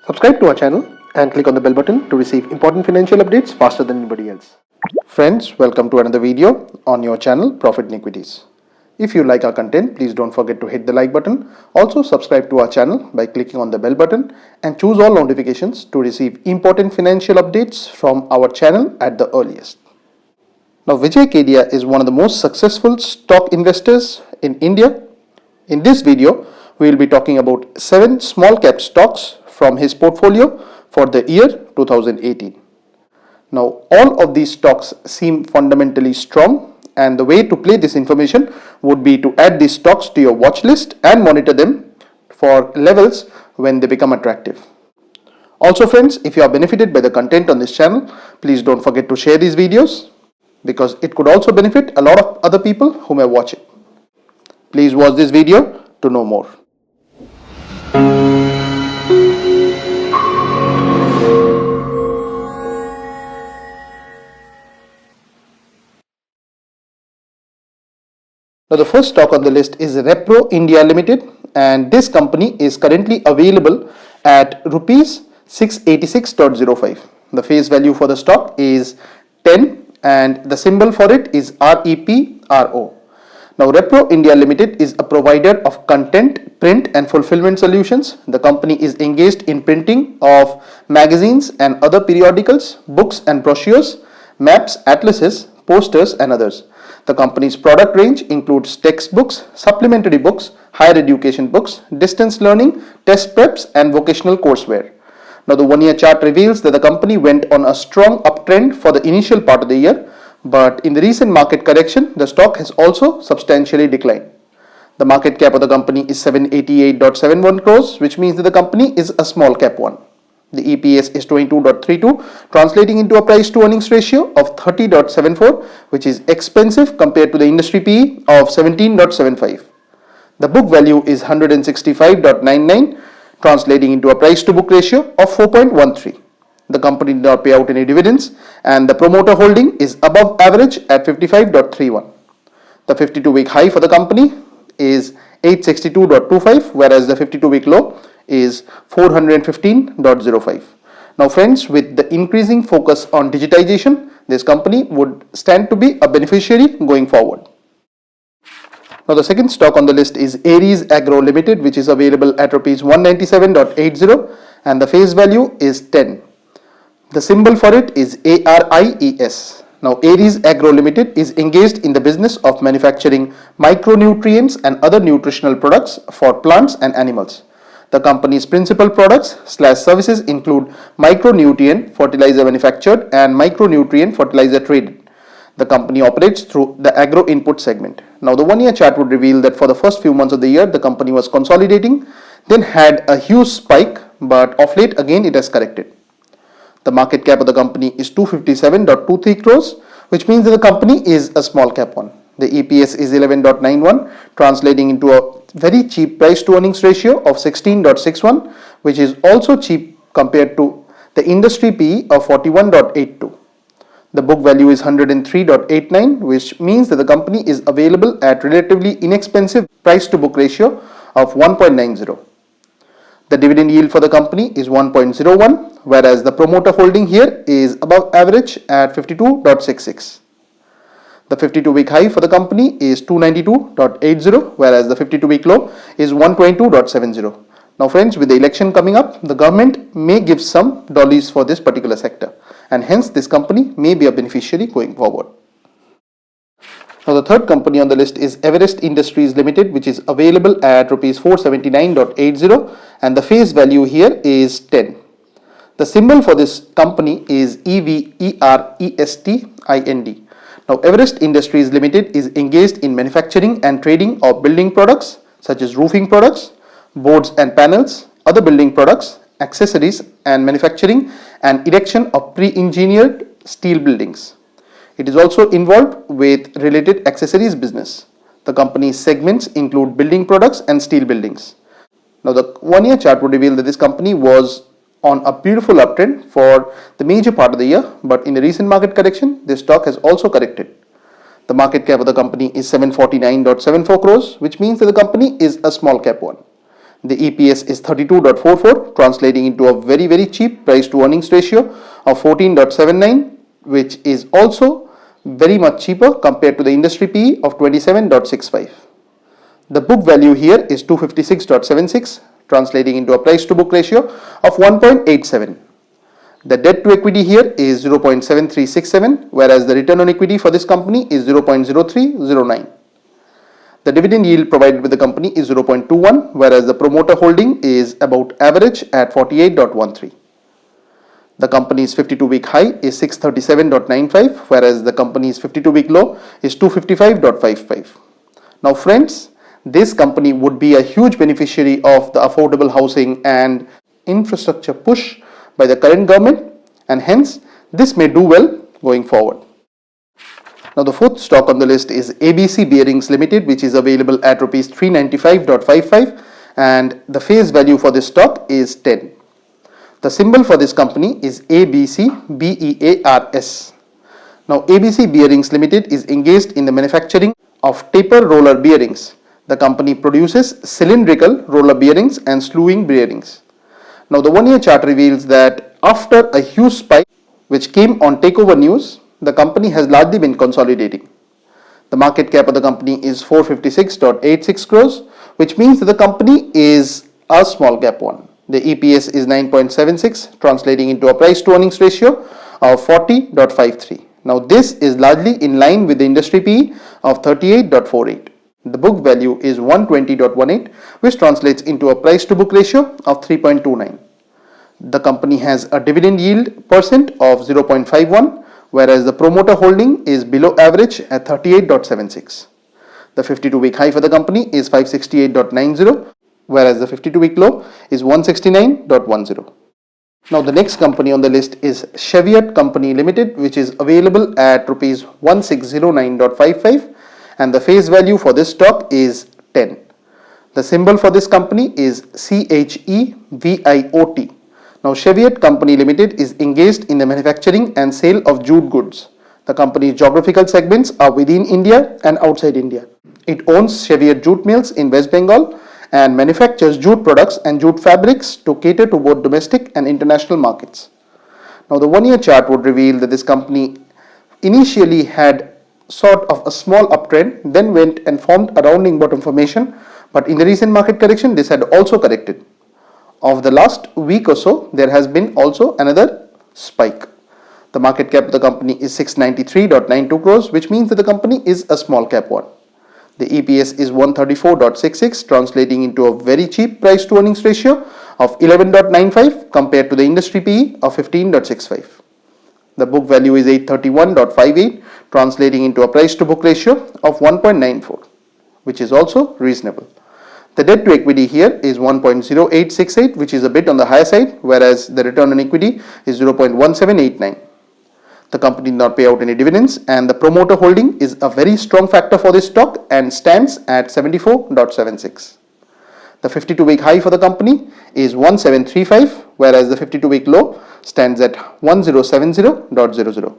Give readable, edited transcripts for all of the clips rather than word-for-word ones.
Subscribe to our channel and click on the bell button to receive important financial updates faster than anybody else. Friends, welcome to another video on your channel Profit and Equities. If you like our content, please don't forget to hit the like button. Also subscribe to our channel by clicking on the bell button and choose all notifications to receive important financial updates from our channel at the earliest. Now, Vijay Kedia is one of the most successful stock investors in India. In this video, we will be talking about 7 small cap stocks from his portfolio for the year 2018. Now, all of these stocks seem fundamentally strong, and the way to play this information would be to add these stocks to your watch list and monitor them for levels when they become attractive. Also friends, if you are benefited by the content on this channel, please don't forget to share these videos because it could also benefit a lot of other people who may watch it. Please watch this video to know more. Now, the first stock on the list is Repro India Limited, and this company is currently available at rupees 686.05. The face value for the stock is 10 and the symbol for it is REPRO. Now, Repro India Limited is a provider of content, print and fulfillment solutions. The company is engaged in printing of magazines and other periodicals, books and brochures, maps, atlases, posters and others. The company's product range includes textbooks, supplementary books, higher education books, distance learning, test preps and vocational courseware. Now, the one-year chart reveals that the company went on a strong uptrend for the initial part of the year, but in the recent market correction, the stock has also substantially declined. The market cap of the company is 788.71 crores, which means that the company is a small cap one. The EPS is 22.32, translating into a price to earnings ratio of 30.74, which is expensive compared to the industry PE of 17.75. The book value is 165.99, translating into a price to book ratio of 4.13. The company did not pay out any dividends and the promoter holding is above average at 55.31. The 52-week high for the company is 862.25, whereas the 52-week low is 415.05. Now friends, with the increasing focus on digitization, this company would stand to be a beneficiary going forward. Now, the second stock on the list is Aries Agro Limited, which is available at rupees 197.80 and the face value is 10. The symbol for it is ARIES. Now, Aries Agro Limited is engaged in the business of manufacturing micronutrients and other nutritional products for plants and animals. The company's principal products/services include micronutrient fertilizer manufactured and micronutrient fertilizer traded. The company operates through the agro input segment. Now, the one-year chart would reveal that for the first few months of the year, the company was consolidating, then had a huge spike, but of late again it has corrected. The market cap of the company is 257.23 crores, which means that the company is a small cap one. The EPS is 11.91, translating into a very cheap price to earnings ratio of 16.61, which is also cheap compared to the industry PE of 41.82. The book value is 103.89, which means that the company is available at relatively inexpensive price to book ratio of 1.90. The dividend yield for the company is 1.01, whereas the promoter holding here is above average at 52.66. The 52-week high for the company is 292.80, whereas the 52-week low is 122.70. Now friends, with the election coming up, the government may give some dollies for this particular sector, and hence this company may be a beneficiary going forward. Now, the third company on the list is Everest Industries Limited, which is available at rupees 479.80 and the face value here is 10. The symbol for this company is EVERESTIND. Now, Everest Industries Limited is engaged in manufacturing and trading of building products such as roofing products, boards and panels, other building products, accessories and manufacturing and erection of pre-engineered steel buildings. It is also involved with related accessories business. The company's segments include building products and steel buildings. Now, the one-year chart would reveal that this company was on a beautiful uptrend for the major part of the year, but in the recent market correction, this stock has also corrected. The market cap of the company is 749.74 crores, which means that the company is a small cap one. The EPS is 32.44, translating into a very cheap price to earnings ratio of 14.79, which is also very much cheaper compared to the industry PE of 27.65. The book value here is 256.76, translating into a price to book ratio of 1.87. The debt to equity here is 0.7367, whereas the return on equity for this company is 0.0309. The dividend yield provided with the company is 0.21, whereas the promoter holding is about average at 48.13. The company's 52-week high is 637.95, whereas the company's 52-week low is 255.55. Now friends, this company would be a huge beneficiary of the affordable housing and infrastructure push by the current government, and hence this may do well going forward. Now the fourth stock on the list is ABC Bearings Limited, which is available at rupees 395.55, and the face value for this stock is 10. The symbol for this company is ABCBEARS. Now ABC Bearings Limited is engaged in the manufacturing of taper roller bearings. The company produces cylindrical roller bearings and slewing bearings. Now the 1-year chart reveals that after a huge spike which came on takeover news, the company has largely been consolidating. The market cap of the company is 456.86 crores, which means that the company is a small cap one. The EPS is 9.76, translating into a price to earnings ratio of 40.53. Now this is largely in line with the industry PE of 38.48. The book value is 120.18, which translates into a price to book ratio of 3.29. The company has a dividend yield percent of 0.51, whereas the promoter holding is below average at 38.76. The 52-week high for the company is 568.90, whereas the 52-week low is 169.10. Now the next company on the list is Cheviot Company Limited, which is available at rupees 1609.55, and the face value for this stock is 10. The symbol for this company is CHEVIOT. Now Cheviot Company Limited is engaged in the manufacturing and sale of jute goods. The company's geographical segments are within India and outside India. It owns Cheviot Jute Mills in West Bengal and manufactures jute products and jute fabrics to cater to both domestic and international markets. Now the 1-year chart would reveal that this company initially had sort of a small uptrend, then went and formed a rounding bottom formation, but in the recent market correction this had also corrected. Of the last week or so, there has been also another spike. The market cap of the company is 693.92 crores, which means that the company is a small cap one. The EPS is 134.66, translating into a very cheap price to earnings ratio of 11.95 compared to the industry PE of 15.65. The book value is 831.58, translating into a price to book ratio of 1.94, which is also reasonable. The debt to equity here is 1.0868, which is a bit on the higher side, whereas the return on equity is 0.1789. The company did not pay out any dividends, and the promoter holding is a very strong factor for this stock and stands at 74.76. The 52-week high for the company is 1735, whereas the 52-week low stands at 1070.00.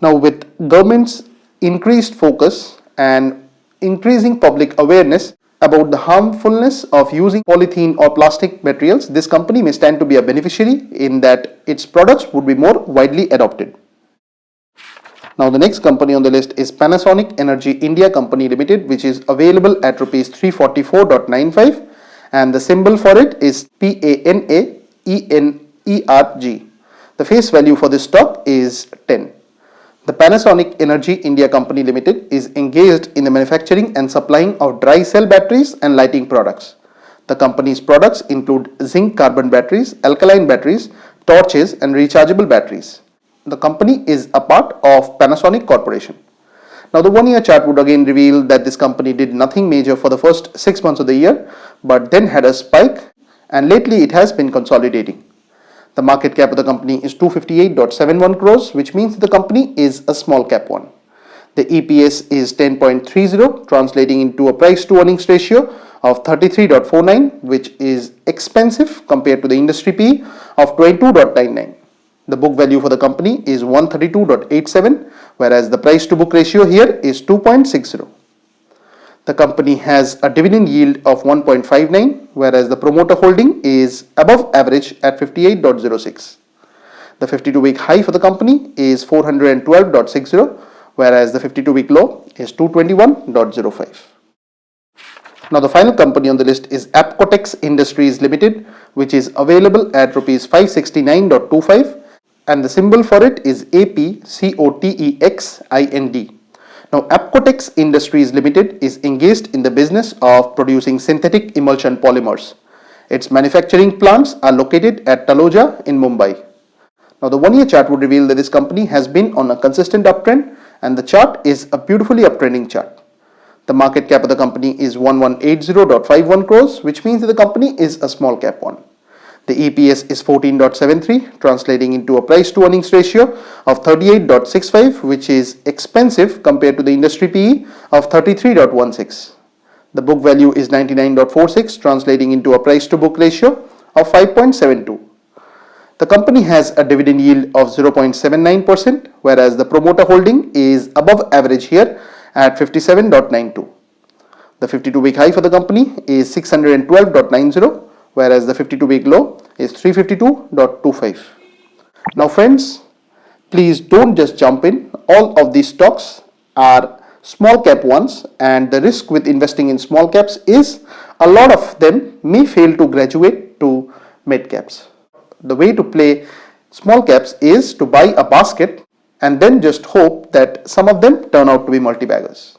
Now with government's increased focus and increasing public awareness about the harmfulness of using polythene or plastic materials, this company may stand to be a beneficiary in that its products would be more widely adopted. Now the next company on the list is Panasonic Energy India Company Limited, which is available at rupees 344.95, and the symbol for it is PANAENERG. The face value for this stock is 10. The Panasonic Energy India Company Limited is engaged in the manufacturing and supplying of dry cell batteries and lighting products. The company's products include zinc carbon batteries, alkaline batteries, torches and rechargeable batteries. The company is a part of Panasonic Corporation. Now the 1-year chart would again reveal that this company did nothing major for the first 6 months of the year, but then had a spike, and lately it has been consolidating. The market cap of the company is 258.71 crores, which means the company is a small cap one. The EPS is 10.30, translating into a price to earnings ratio of 33.49, which is expensive compared to the industry PE of 22.99. The book value for the company is 132.87, whereas the price to book ratio here is 2.60. The company has a dividend yield of 1.59, whereas the promoter holding is above average at 58.06. The 52-week high for the company is 412.60, whereas the 52-week low is 221.05. Now the final company on the list is Everest Industries Limited, which is available at rupees 569.25, and the symbol for it is APCOTEXIND. Now Everest Industries Limited is engaged in the business of producing synthetic emulsion polymers. Its manufacturing plants are located at Taloja in Mumbai. Now the 1-year chart would reveal that this company has been on a consistent uptrend, and the chart is a beautifully uptrending chart. The market cap of the company is 1180.51 crores, which means that the company is a small cap one. The EPS is 14.73, translating into a price to earnings ratio of 38.65, which is expensive compared to the industry PE of 33.16. The book value is 99.46, translating into a price to book ratio of 5.72. The company has a dividend yield of 0.79%, whereas the promoter holding is above average here at 57.92. The 52-week high for the company is 612.90, whereas the 52-week low is 352.25. Now friends, please don't just jump in. All of these stocks are small cap ones, and the risk with investing in small caps is a lot of them may fail to graduate to mid caps. The way to play small caps is to buy a basket and then just hope that some of them turn out to be multi-baggers.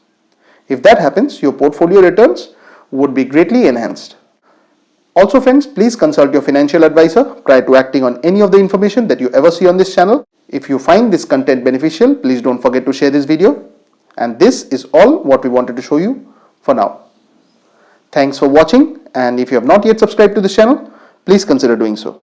If that happens, your portfolio returns would be greatly enhanced. Also friends, please consult your financial advisor prior to acting on any of the information that you ever see on this channel. If you find this content beneficial, please don't forget to share this video. And this is all what we wanted to show you for now. Thanks for watching, and if you have not yet subscribed to this channel, please consider doing so.